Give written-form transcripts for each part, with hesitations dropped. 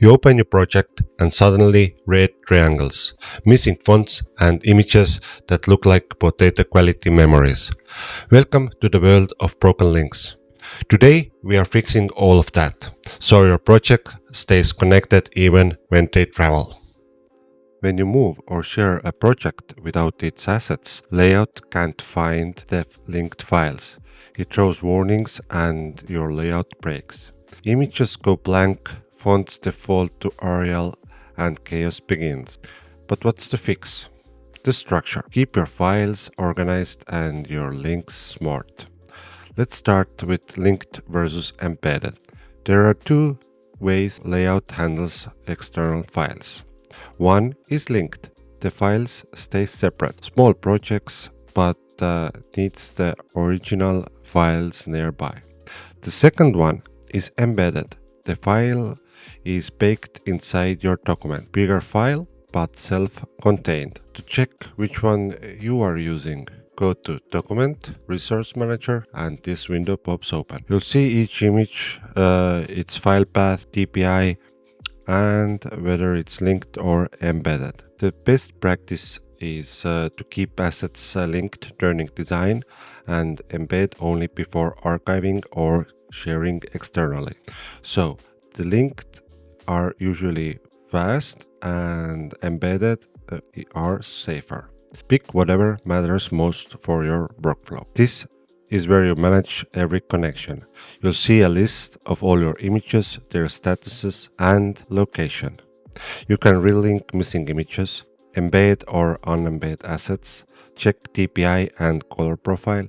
You open your project and suddenly red triangles, missing fonts and images that look like potato quality memories. Welcome to the world of broken links. Today we are fixing all of that, so your project stays connected even when they travel. When you move or share a project without its assets, layout can't find the linked files. It throws warnings and your layout breaks. Images go blank, fonts default to Arial, and chaos begins. But what's the fix? The structure. Keep your files organized and your links smart. Let's start with linked versus embedded. There are two ways layout handles external files. One is linked. The files stay separate. Small projects, but needs the original files nearby. The second one is embedded. The file is baked inside your document. Bigger file, but self-contained. To check which one you are using, go to Document, Resource Manager, and this window pops open. You'll see each image, its file path, DPI, and whether it's linked or embedded. The best practice is to keep assets linked during design and embed only before archiving or sharing externally. So the linked are usually fast and embedded are safer. Pick whatever matters most for your workflow. This is where you manage every connection. You'll see a list of all your images, their statuses, and location. You can relink missing images, embed or unembed assets, check DPI and color profile,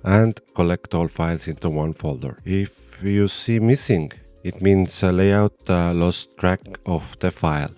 and collect all files into one folder. If you see missing, it means a layout lost track of the file.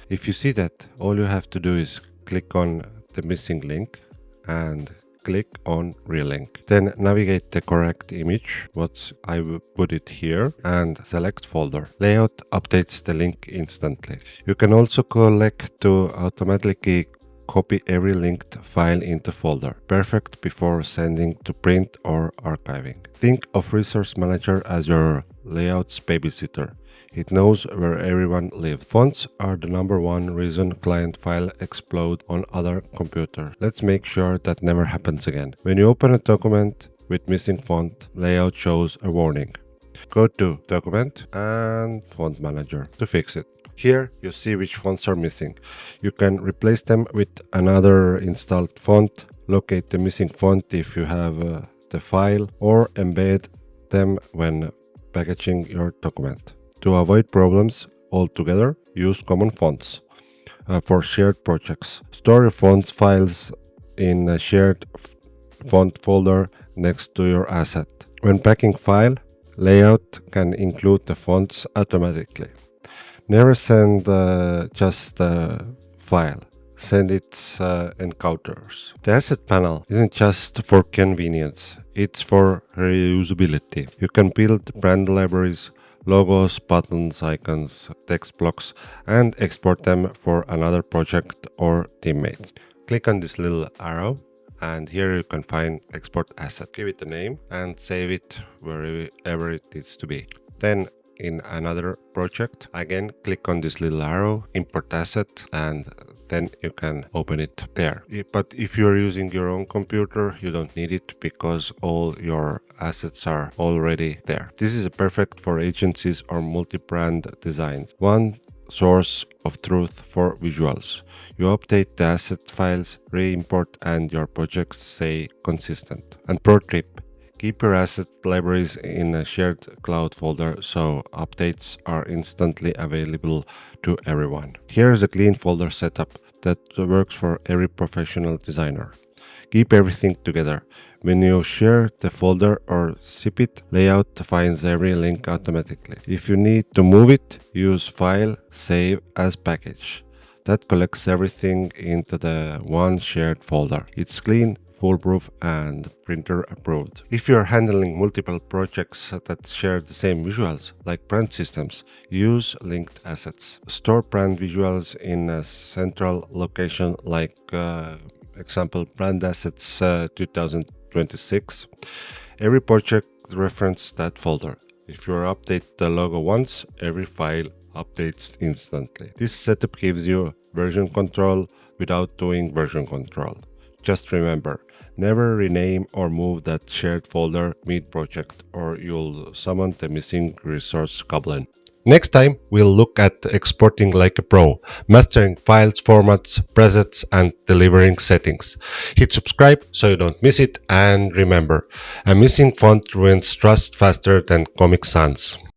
If you see that, all you have to do is click on the missing link and click on relink. Then navigate the correct image, what I will put it here, and select folder. Layout updates the link instantly. You can also collect to automatically copy every linked file into folder. Perfect before sending to print or archiving. Think of Resource Manager as your layout's babysitter. It knows where everyone lives. Fonts are the number one reason client file explode on other computer. Let's make sure that never happens again. When you open a document with missing font, layout shows a warning. Go to Document and Font Manager to fix it. Here you see which fonts are missing. You can replace them with another installed font, locate the missing font if you have the file, or embed them when packaging your document. To avoid problems altogether, use common fonts for shared projects. Store your font files in a shared font folder next to your asset. When packing file, layout can include the fonts automatically. Never send just a file. Send its encounters. The asset panel isn't just for convenience, it's for reusability. You can build brand libraries, logos, buttons, icons, text blocks, and export them for another project or teammates. Click on this little arrow, and here you can find export asset. Give it a name and save it wherever it needs to be. Then in another project, again click on this little arrow, import asset, and then you can open it there. But if you're using your own computer, you don't need it because all your assets are already there. This is perfect for agencies or multi-brand designs. One source of truth for visuals. You update the asset files, re-import, and your projects stay consistent. And pro tip, keep your asset libraries in a shared cloud folder so updates are instantly available to everyone. Here's a clean folder setup that works for every professional designer. Keep everything together. When you share the folder or zip it, layout finds every link automatically. If you need to move it, use File, Save as Package. That collects everything into the one shared folder. It's clean, foolproof, and printer approved. If you're handling multiple projects that share the same visuals, like brand systems, use linked assets. Store brand visuals in a central location like example brand assets 2026. Every project reference that folder. If you update the logo once, every file updates instantly. This setup gives you version control without doing version control. Just remember, never rename or move that shared folder mid-project or you'll summon the missing resource goblin. Next time, we'll look at exporting like a pro, mastering files, formats, presets, and delivering settings. Hit subscribe so you don't miss it, and remember, a missing font ruins trust faster than Comic Sans.